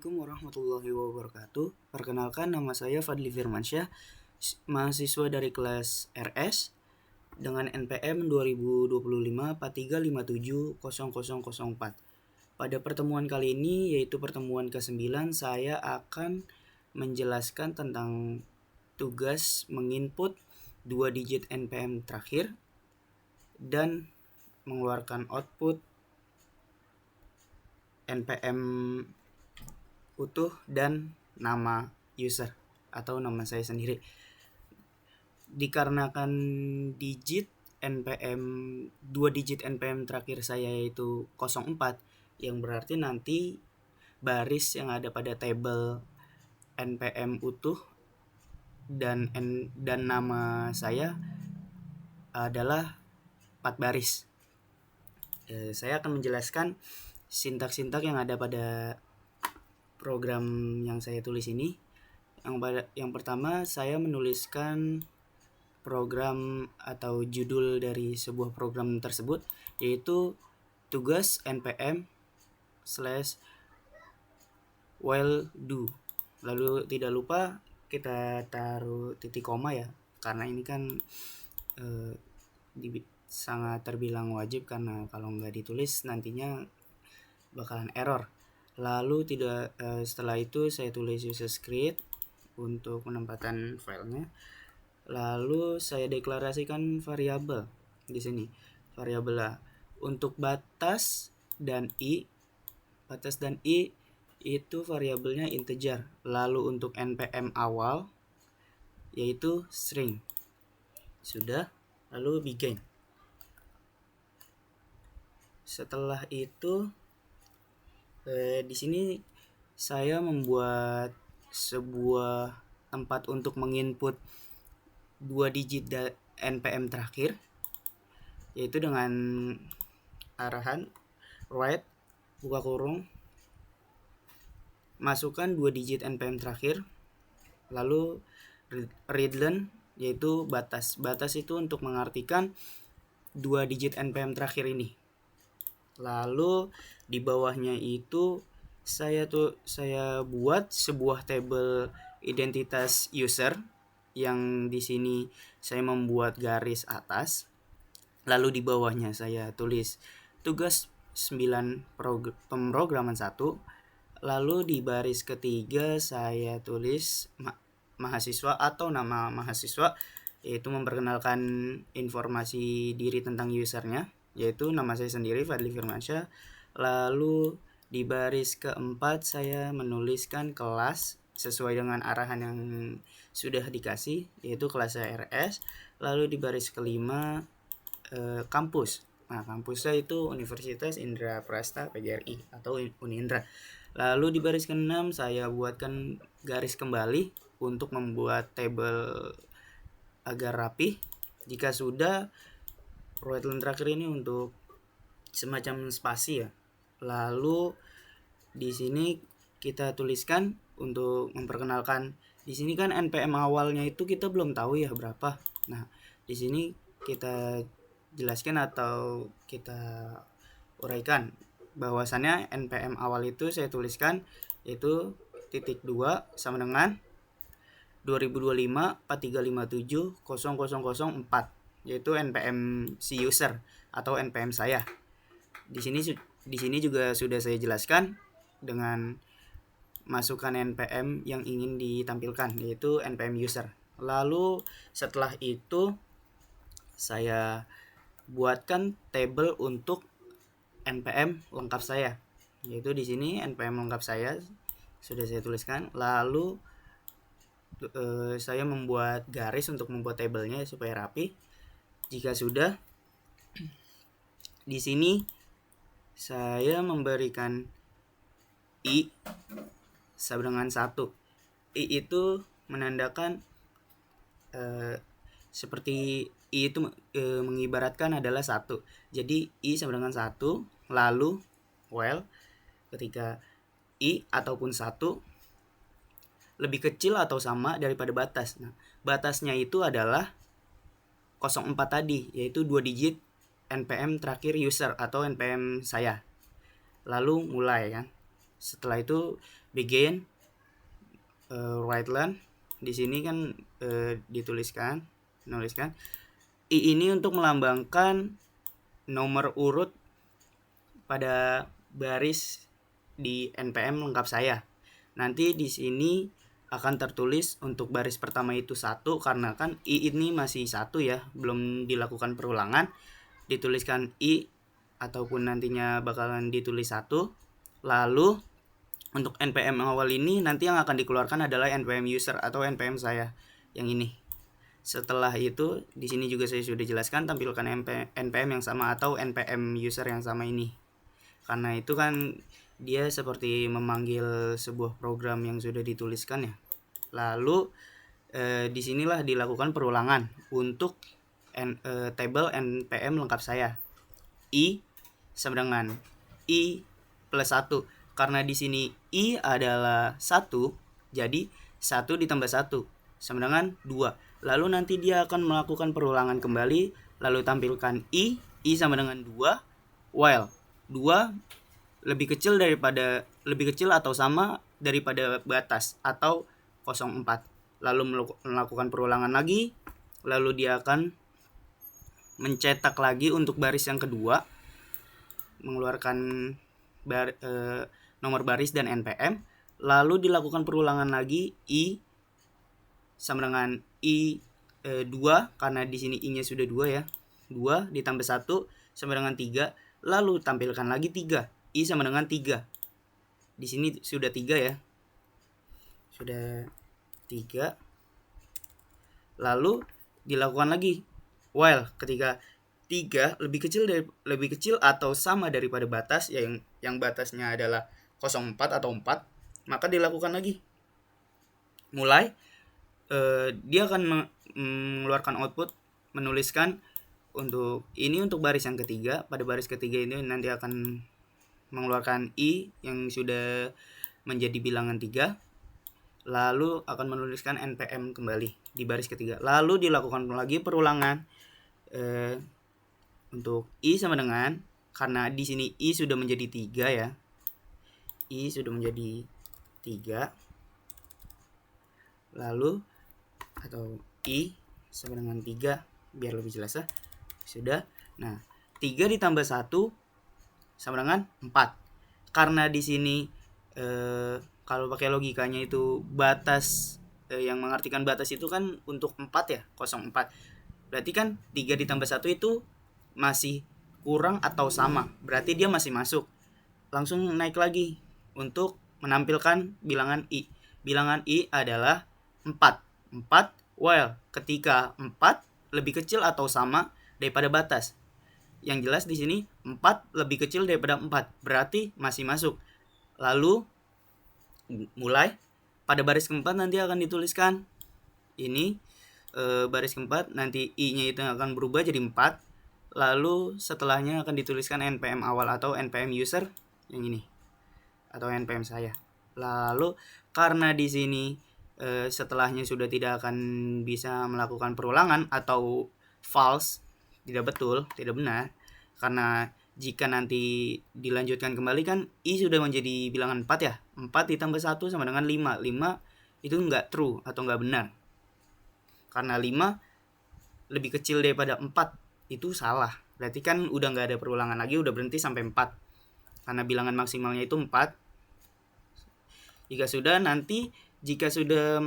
Assalamualaikum warahmatullahi wabarakatuh. Perkenalkan, nama saya Fadli Firmansyah, mahasiswa dari kelas RS dengan NPM 2025-4357-0004. Pada pertemuan kali ini, yaitu pertemuan ke-9, saya akan menjelaskan tentang tugas menginput 2 digit NPM terakhir dan mengeluarkan output NPM utuh dan nama user atau nama saya sendiri. Dikarenakan digit NPM 2 digit NPM terakhir saya yaitu 04, yang berarti nanti baris yang ada pada tabel NPM utuh dan nama saya adalah 4 baris. Saya akan menjelaskan sintak-sintak yang ada pada program yang saya tulis ini. Yang pertama, saya menuliskan program atau judul dari sebuah program tersebut, yaitu tugas npm /while do. Lalu tidak lupa kita taruh titik koma ya, karena ini kan sangat terbilang wajib, karena kalau nggak ditulis nantinya bakalan error. Lalu setelah itu saya tulis user script untuk penempatan filenya. Lalu saya deklarasikan variabel di sini. Variabel A untuk batas dan i itu variabelnya integer. Lalu untuk npm awal yaitu string. Sudah, lalu begin. Setelah itu di sini saya membuat sebuah tempat untuk menginput 2 digit npm terakhir, yaitu dengan arahan write buka kurung masukkan 2 digit npm terakhir, lalu readline yaitu batas. Batas itu untuk mengartikan 2 digit npm terakhir ini. Lalu di bawahnya itu saya buat sebuah tabel identitas user, yang di sini saya membuat garis atas. Lalu di bawahnya saya tulis tugas 9 pemrograman 1. Lalu di baris ketiga saya tulis mahasiswa atau nama mahasiswa, yaitu memperkenalkan informasi diri tentang usernya, yaitu nama saya sendiri Fadli Firmansyah. Lalu di baris keempat saya menuliskan kelas sesuai dengan arahan yang sudah dikasih, yaitu kelas RS. Lalu di baris kelima kampus. Nah, kampusnya itu Universitas Indra Prasta PGRI atau Unindra. Lalu di baris ke-6 saya buatkan garis kembali untuk membuat tabel agar rapi. Jika sudah, perwakilan terakhir ini untuk semacam spasi ya. Lalu di sini kita tuliskan untuk memperkenalkan. Di sini kan npm awalnya itu kita belum tahu ya berapa. Nah, di sini kita jelaskan atau kita uraikan bahwasannya npm awal itu saya tuliskan yaitu .2 sama dengan 2025-4357-0004, yaitu npm si user atau npm saya. Di sini juga sudah saya jelaskan dengan masukkan npm yang ingin ditampilkan, yaitu npm user. Lalu setelah itu saya buatkan tabel untuk npm lengkap saya, yaitu di sini npm lengkap saya sudah saya tuliskan. Lalu saya membuat garis untuk membuat tabelnya supaya rapi. Jika sudah, di sini saya memberikan i sama dengan 1. I itu menandakan seperti i itu mengibaratkan adalah 1. Jadi i sama dengan 1. Lalu while ketika i ataupun 1 lebih kecil atau sama daripada batas. Nah, batasnya itu adalah 04 tadi, yaitu 2 digit npm terakhir user atau npm saya. Lalu mulai kan. Setelah itu begin write len. Di sini kan menuliskan I ini untuk melambangkan nomor urut pada baris di npm lengkap saya. Nanti di sini akan tertulis untuk baris pertama itu 1 karena kan I ini masih 1 ya, belum dilakukan perulangan. Dituliskan I ataupun nantinya bakalan ditulis 1. Lalu untuk npm awal ini nanti yang akan dikeluarkan adalah npm user atau npm saya yang ini. Setelah itu di sini juga saya sudah jelaskan tampilkan npm yang sama atau npm user yang sama ini. Karena itu kan dia seperti memanggil sebuah program yang sudah dituliskan ya. Lalu disinilah dilakukan perulangan untuk table npm lengkap saya. I sama dengan I plus 1. Karena di sini I adalah 1, jadi 1 ditambah 1 sama dengan 2. Lalu nanti dia akan melakukan perulangan kembali, lalu tampilkan I sama dengan 2, while 2 lebih kecil atau sama daripada batas atau 04. Lalu melakukan perulangan lagi, lalu dia akan mencetak lagi untuk baris yang kedua, mengeluarkan nomor baris dan npm, lalu dilakukan perulangan lagi I sama dengan I 2 karena di sini I-nya sudah 2 ya. 2 ditambah 1 sama dengan 3, lalu tampilkan lagi 3. I sama dengan 3. Di sini sudah 3 ya. Sudah 3. Lalu dilakukan lagi while ketika 3 lebih kecil atau sama daripada batas yang batasnya adalah 04 atau 4, maka dilakukan lagi. Mulai dia akan mengeluarkan output menuliskan untuk baris yang ketiga. Pada baris ketiga ini nanti akan mengeluarkan I yang sudah menjadi bilangan 3, lalu akan menuliskan npm kembali di baris ketiga. Lalu dilakukan lagi perulangan untuk I sama dengan, karena di sini I sudah menjadi 3 ya. I sudah menjadi 3. Lalu atau I sama dengan 3 biar lebih jelas ya. Sudah. Nah, 3 ditambah 1 sama dengan 4. Karena di sini kalau pakai logikanya itu batas yang mengartikan batas itu kan untuk 4 ya, 04. Berarti kan 3 ditambah 1 itu masih kurang atau sama. Berarti dia masih masuk. Langsung naik lagi untuk menampilkan bilangan I. Bilangan I adalah 4. 4 while ketika 4 lebih kecil atau sama daripada batas. Yang jelas di sini 4 lebih kecil daripada 4, berarti masih masuk. Lalu mulai pada baris keempat nanti akan dituliskan ini baris keempat, nanti I-nya itu akan berubah jadi 4. Lalu setelahnya akan dituliskan npm awal atau npm user yang ini atau npm saya. Lalu karena di sini setelahnya sudah tidak akan bisa melakukan perulangan atau false, tidak betul, tidak benar. Karena jika nanti dilanjutkan kembali kan I sudah menjadi bilangan 4 ya. 4 ditambah 1 sama dengan 5. 5 itu enggak true atau enggak benar. Karena 5 lebih kecil daripada 4 itu salah. Berarti kan udah enggak ada perulangan lagi, udah berhenti sampai 4. Karena bilangan maksimalnya itu 4. Jika sudah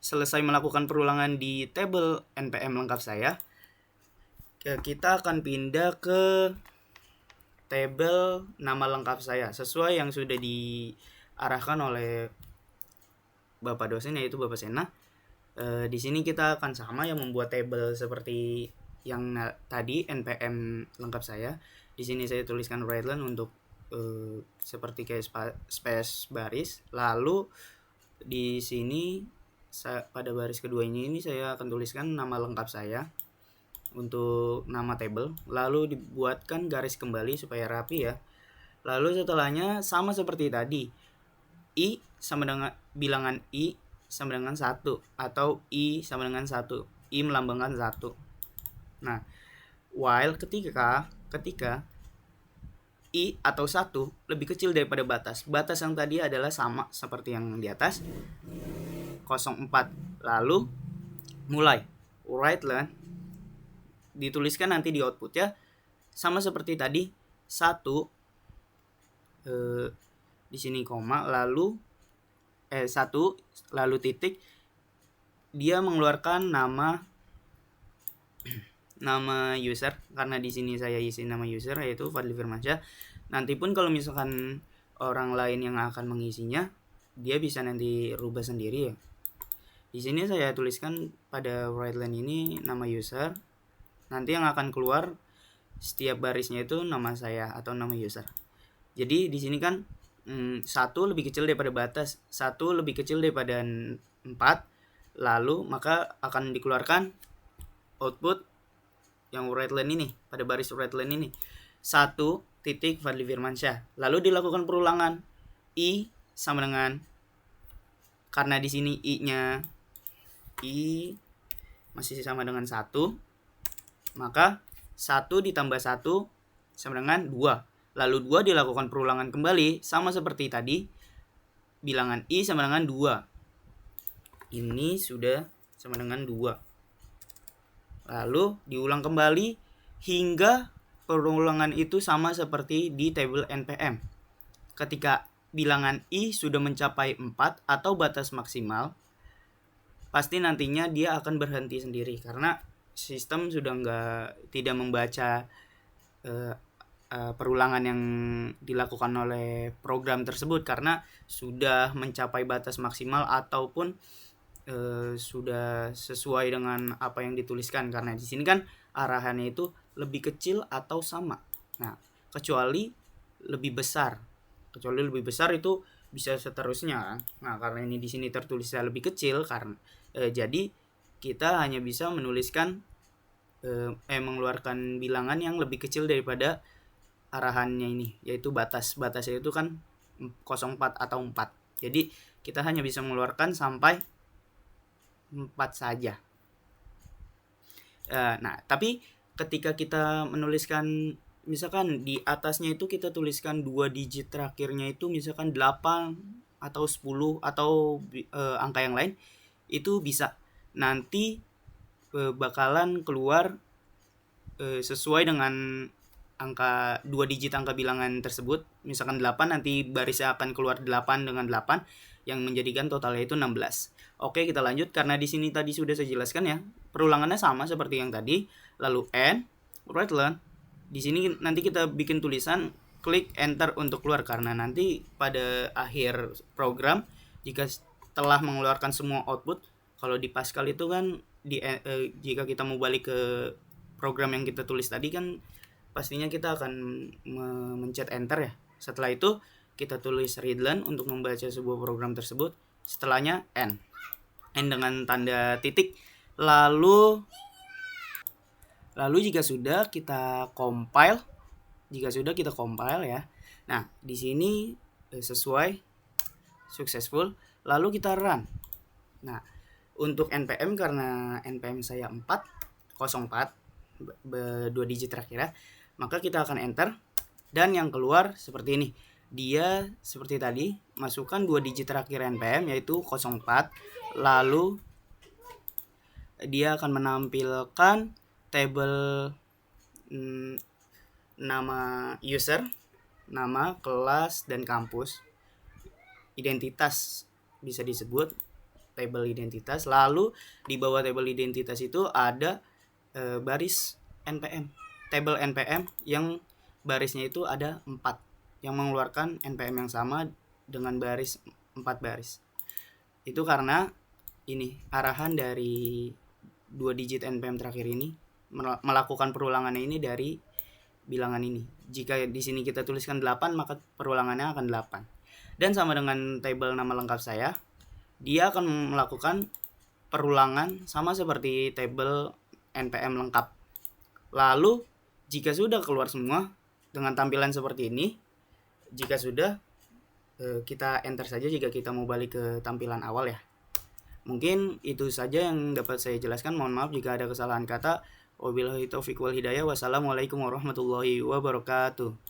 selesai melakukan perulangan di table npm lengkap saya, kita akan pindah ke table nama lengkap saya sesuai yang sudah diarahkan oleh Bapak dosen yaitu Bapak Sena. Di sini kita akan sama yang membuat table seperti yang tadi npm lengkap saya. Di sini saya tuliskan write len untuk seperti kayak space baris. Lalu di sini pada baris kedua ini saya akan tuliskan nama lengkap saya untuk nama table, lalu dibuatkan garis kembali supaya rapi ya. Lalu setelahnya sama seperti tadi, I sama dengan bilangan I sama dengan 1 atau I sama dengan 1. I melambangkan 1. Nah, while ketika I atau 1 lebih kecil daripada batas. Batas yang tadi adalah sama seperti yang di atas, 0,4. Lalu mulai write len, dituliskan nanti di output ya, sama seperti tadi, 1 di sini koma, lalu 1 lalu titik, dia mengeluarkan nama user, karena di sini saya isi nama user yaitu Fadli Firmansyah. Nanti pun kalau misalkan orang lain yang akan mengisinya, dia bisa nanti rubah sendiri ya. Di sini saya tuliskan pada write line ini nama user. Nanti yang akan keluar setiap barisnya itu nama saya atau nama user. Jadi di sini kan 1 lebih kecil daripada batas, 1 lebih kecil daripada 4, lalu maka akan dikeluarkan output yang write line ini, pada baris write line ini 1 titik Fadli Firmansyah. Lalu dilakukan perulangan, I sama dengan, karena di sini I-nya I masih sama dengan 1, maka 1 ditambah 1 sama dengan 2. Lalu 2 dilakukan perulangan kembali, sama seperti tadi, bilangan I sama dengan 2. Ini sudah sama dengan 2. Lalu diulang kembali hingga perulangan itu sama seperti di tabel NPM. Ketika bilangan I sudah mencapai 4 atau batas maksimal, pasti nantinya dia akan berhenti sendiri karena sistem sudah tidak membaca perulangan yang dilakukan oleh program tersebut karena sudah mencapai batas maksimal ataupun sudah sesuai dengan apa yang dituliskan, karena di sini kan arahannya itu lebih kecil atau sama. Nah, kecuali lebih besar itu bisa seterusnya. Nah, karena ini di sini tertulisnya lebih kecil karena jadi kita hanya bisa menuliskan mengeluarkan bilangan yang lebih kecil daripada arahannya ini, yaitu batasnya itu kan 0,4 atau 4. Jadi kita hanya bisa mengeluarkan sampai 4 saja. Nah, tapi ketika kita menuliskan, misalkan di atasnya itu kita tuliskan 2 digit terakhirnya itu misalkan 8 atau 10 atau angka yang lain, itu bisa nanti bakalan keluar sesuai dengan angka 2 digit angka bilangan tersebut. Misalkan 8, nanti barisnya akan keluar 8 dengan 8 yang menjadikan totalnya itu 16. Oke, kita lanjut karena di sini tadi sudah saya jelaskan ya. Perulangannya sama seperti yang tadi. Lalu N, write len. Di sini nanti kita bikin tulisan klik enter untuk keluar, karena nanti pada akhir program jika telah mengeluarkan semua output, kalau di Pascal itu kan jika kita mau balik ke program yang kita tulis tadi kan pastinya kita akan mencet enter ya. Setelah itu kita tulis read len untuk membaca sebuah program tersebut. Setelahnya N dengan tanda titik. Lalu jika sudah kita compile, ya. Nah, di sini sesuai successful, lalu kita run. Nah, untuk NPM karena NPM saya 404 2 digit terakhir ya, maka kita akan enter dan yang keluar seperti ini. Dia seperti tadi, masukkan 2 digit terakhir NPM yaitu 04, lalu dia akan menampilkan tabel nama user, nama, kelas, dan kampus. Identitas bisa disebut tabel identitas. Lalu di bawah tabel identitas itu ada baris NPM, tabel NPM yang barisnya itu ada 4, yang mengeluarkan NPM yang sama dengan baris 4 baris. Itu karena ini arahan dari 2 digit NPM terakhir ini melakukan perulangannya ini dari bilangan ini. Jika di sini kita tuliskan 8, maka perulangannya akan 8. Dan sama dengan tabel nama lengkap saya, dia akan melakukan perulangan sama seperti tabel NPM lengkap. Lalu jika sudah keluar semua dengan tampilan seperti ini, jika sudah kita enter saja jika kita mau balik ke tampilan awal ya. Mungkin itu saja yang dapat saya jelaskan. Mohon maaf jika ada kesalahan kata. Wabillahi taufiq wal hidayah. Wassalamualaikum warahmatullahi wabarakatuh.